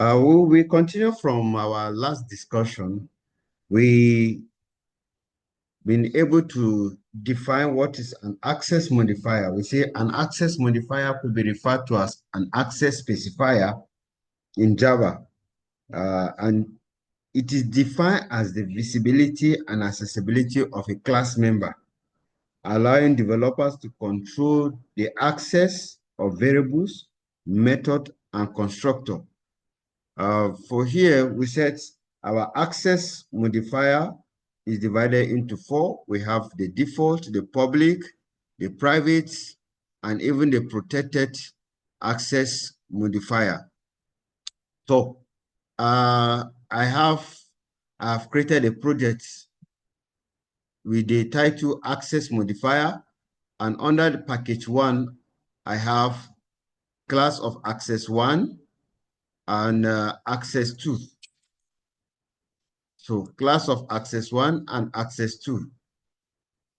We continue from our last discussion. We been able to define what is an access modifier. We say an access modifier could be referred to as an access specifier in Java. And it is defined as the visibility and accessibility of a class member, allowing developers to control the access of variables, method, and constructor. For here, we said our access modifier is divided into four. We have the default, the public, the private, and even the protected access modifier. So I've created a project with the title access modifier, and under the package one, I have class of access one and access two. So class of access one and access two.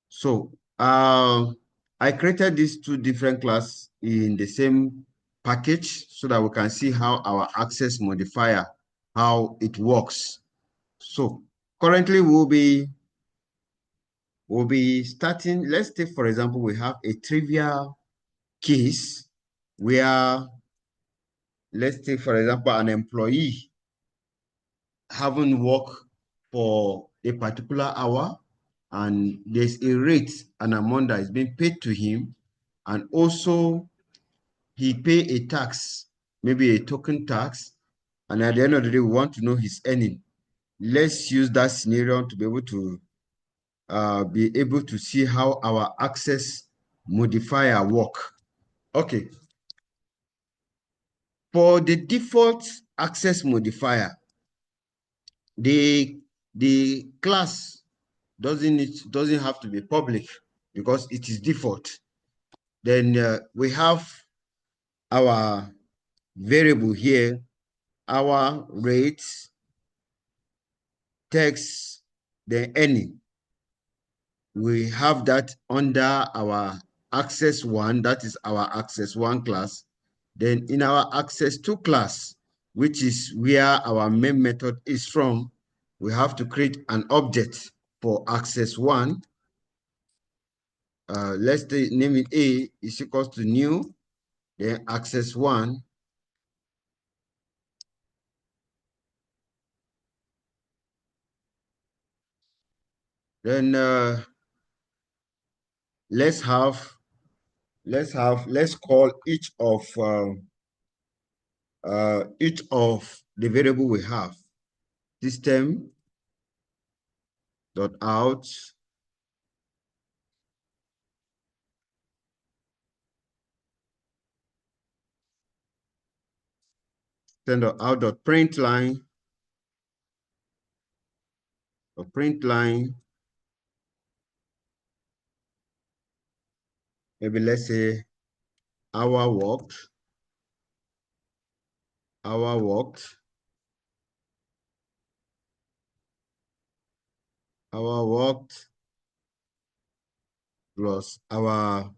So I created these two different classes in the same package so that we can see how our access modifier, how it works. So currently we'll be starting. Let's take, for example, we have a trivial case where, let's take, for example, an employee having worked for a particular hour, and there's a rate, an amount that is being paid to him, and also he pay a tax, maybe a token tax, and at the end of the day, we want to know his earning. Let's use that scenario to be able to see how our access modifier work. Okay. For the default access modifier, the class doesn't have to be public because it is default. Then we have our variable here, our rate, text, the earning. We have that under our access one, that is our access one class. Then in our access two class, which is where our main method is from, we have to create an object for access one. Let's name it A is equals to new, then access one. Then let's call each of the variable we have. System dot out dot print line or print line. Maybe let's say hour worked, hour worked, hour worked plus our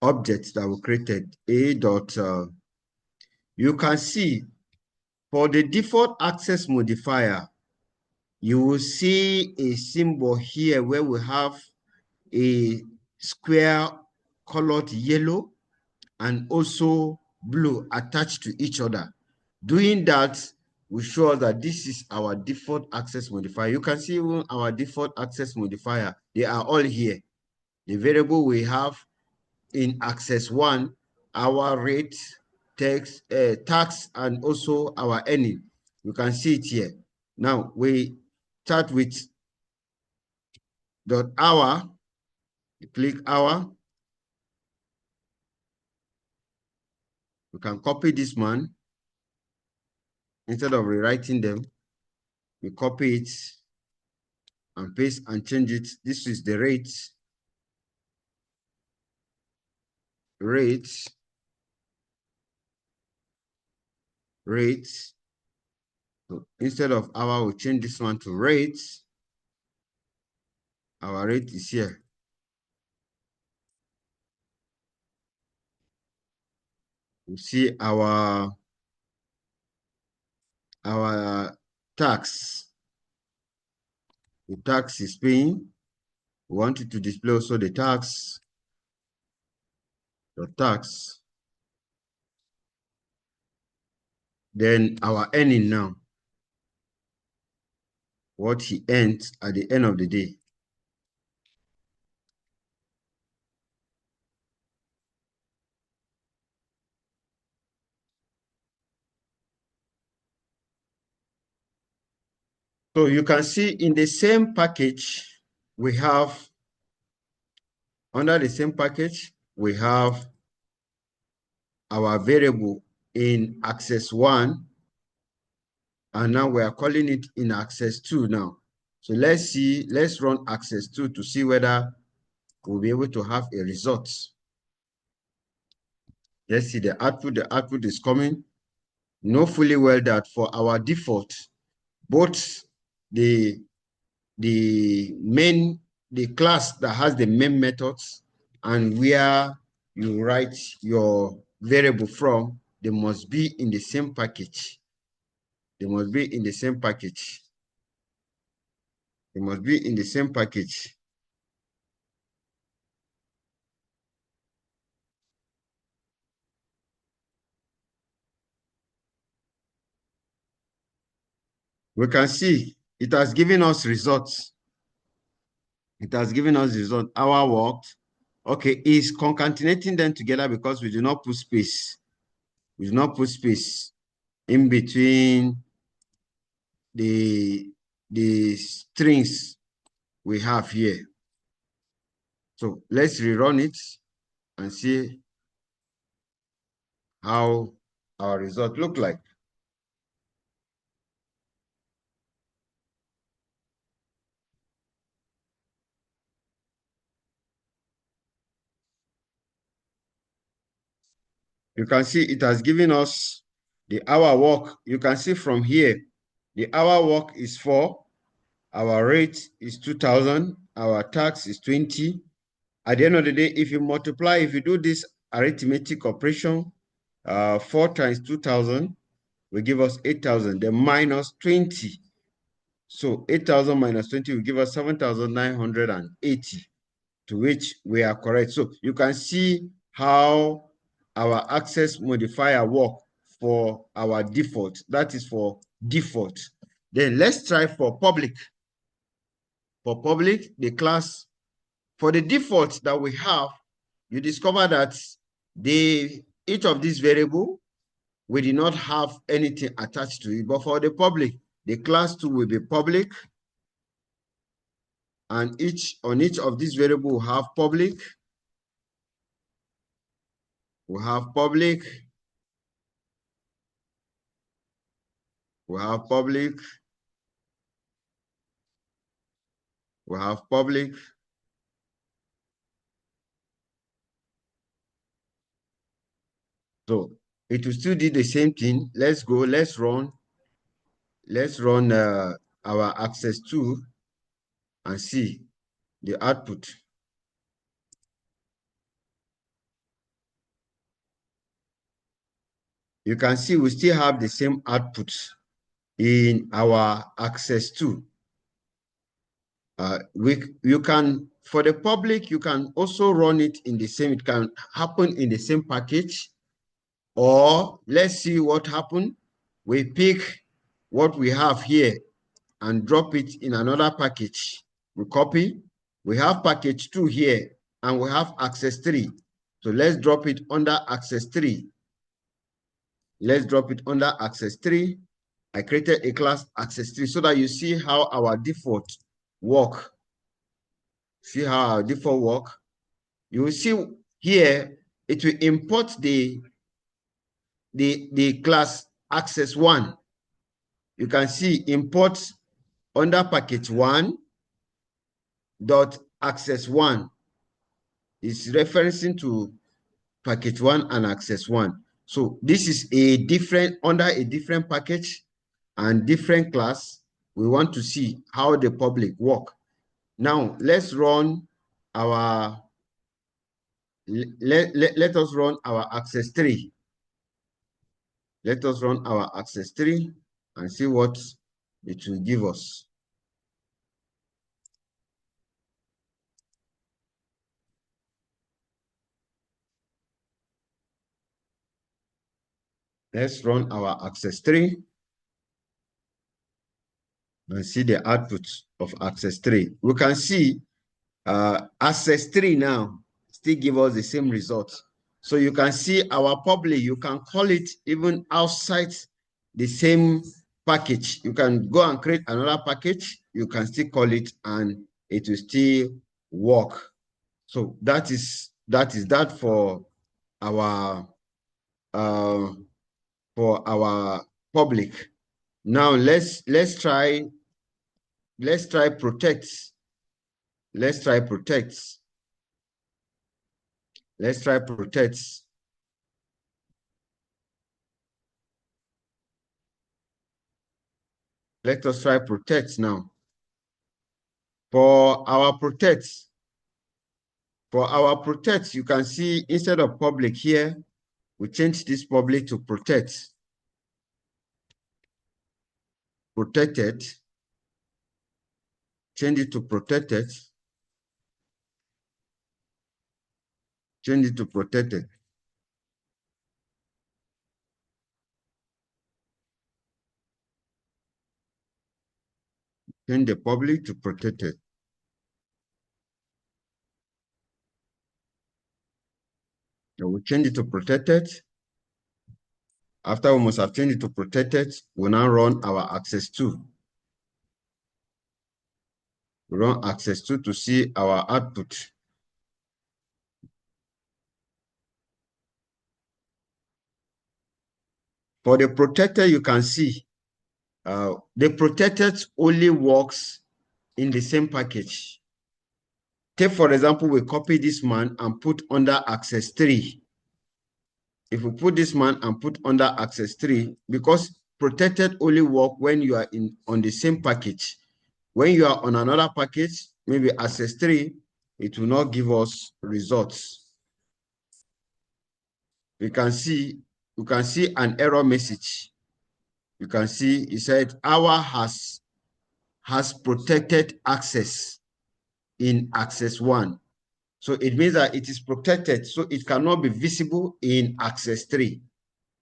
objects that we created, a dot. You can see for the default access modifier, you will see a symbol here where we have a square colored yellow and also blue attached to each other. Doing that will show us that this is our default access modifier. You can see even our default access modifier, they are all here. The variable we have in access one, our rate, text, tax, and also our earning. You can see it here. Now we start with dot hour. You click hour. You can copy this one. Instead of rewriting them, we copy it and paste and change it. This is the rate. Rate. So instead of hour, we change this one to rate. Our rate is here. You see our our tax. The tax is paying. We want it to display also the tax. The tax. Then our earning now. What he earned at the end of the day. So you can see in the same package, we have, under the same package, we have our variable in access 1, and now we are calling it in access 2 now. So let's run access 2 to see whether we'll be able to have a result. Let's see the output is coming. Know fully well that for our default, both the class that has the main methods and where you write your variable from, they must be in the same package. They must be in the same package. They must be in the same package. We can see it has given us results. It has given us result. Our work, okay, is concatenating them together because we do not put space. We do not put space in between the strings we have here. So let's rerun it and see how our result look like. You can see it has given us the hour work. You can see from here, the hour work is 4, our rate is 2,000, our tax is 20. At the end of the day, if you do this arithmetic operation, 4 times 2,000 will give us 8,000, then minus 20. So 8,000 minus 20 will give us 7,980, to which we are correct. So you can see how our access modifier work for our default. That is for default. Then let's try for public. For public, the class, for the default that we have, you discover that each of these variable, we did not have anything attached to it. But for the public, the class 2 will be public, and on each of these variable we have public, we have public, we have public, we have public. So it will still do the same thing. Let's go, let's run our access 2 and see the output. You can see we still have the same output in our access 2. You can, for the public, you can also run it in the same, it can happen in the same package, or let's see what happened. We pick what we have here and drop it in another package. We copy, we have package 2 here, and we have access 3. So let's drop it under access 3. Let's drop it under access 3. I created a class access 3 so that you see how our default work. See how our default work. You will see here, it will import the class access 1. You can see import under package 1 dot access 1 is referencing to package 1 and access 1. So this is a different, under a different package and different class. We want to see how the public work. Now let's run our, let us run our access 3. Let us run our access 3 and see what it will give us. Let's run our access 3 and see the output of access 3. We can see access 3 now still give us the same result. So you can see our public, you can call it even outside the same package. You can go and create another package, you can still call it and it will still work. So that is that for our public. Now let's try protect. Let's try protect. Let's try protect. Let us try protect now. For our protect, you can see instead of public here, we change this public to protect. Protected. Change it to protected. Change it to protected. Change the public to protected. So we change it to protected. After we must have changed it to protected, we now run our access 2. We run access 2 to see our output. For the protected, you can see the protected only works in the same package. Take, for example, we copy this man and put under access 3. If we put this man and put under access 3, because protected only work when you are on the same package. When you are on another package, maybe access 3, it will not give us results. You can see an error message. You can see it said our has protected access in access 1. So it means that it is protected, so it cannot be visible in access 3.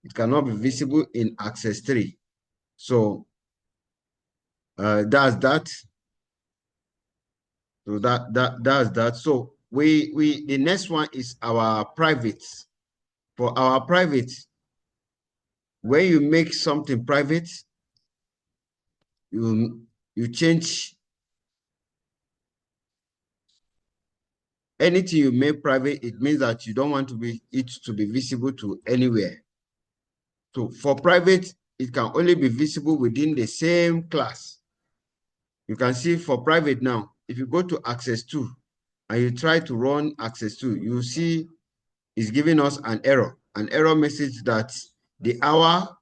It cannot be visible in access 3. So that's that. So that's that. So the next one is our private. For our private, when you make something private, you change anything you make private. It means that you don't want it to be visible to anywhere. So for private, it can only be visible within the same class. You can see for private now, if you go to access 2 and you try to run access 2, you see it's giving us an error message that the hour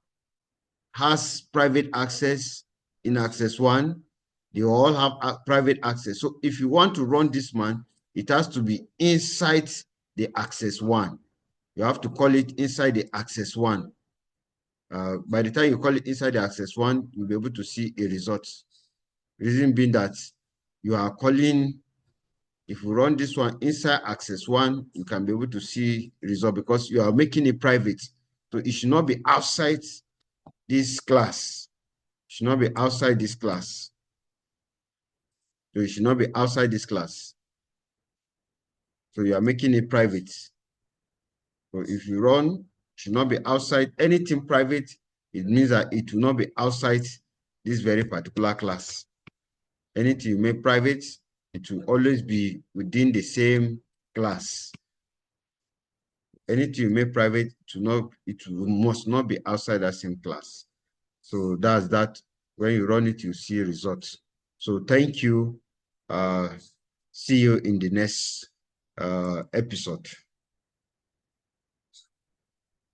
has private access in access 1. They all have private access. So if you want to run this man, it has to be inside the access 1. You have to call it inside the access 1. By the time you call it inside the access 1, you'll be able to see a result. Reason being that you are calling, if you run this one inside access 1, you can be able to see result because you are making it private. So it should not be outside this class. It should not be outside this class. So it should not be outside this class. So you are making it private. So if you run, it should not be outside anything private. It means that it will not be outside this very particular class. Anything you make private, it will always be within the same class. Anything you make private, must not be outside that same class. So that's that. When you run it, you see results. So thank you. See you in the next episode.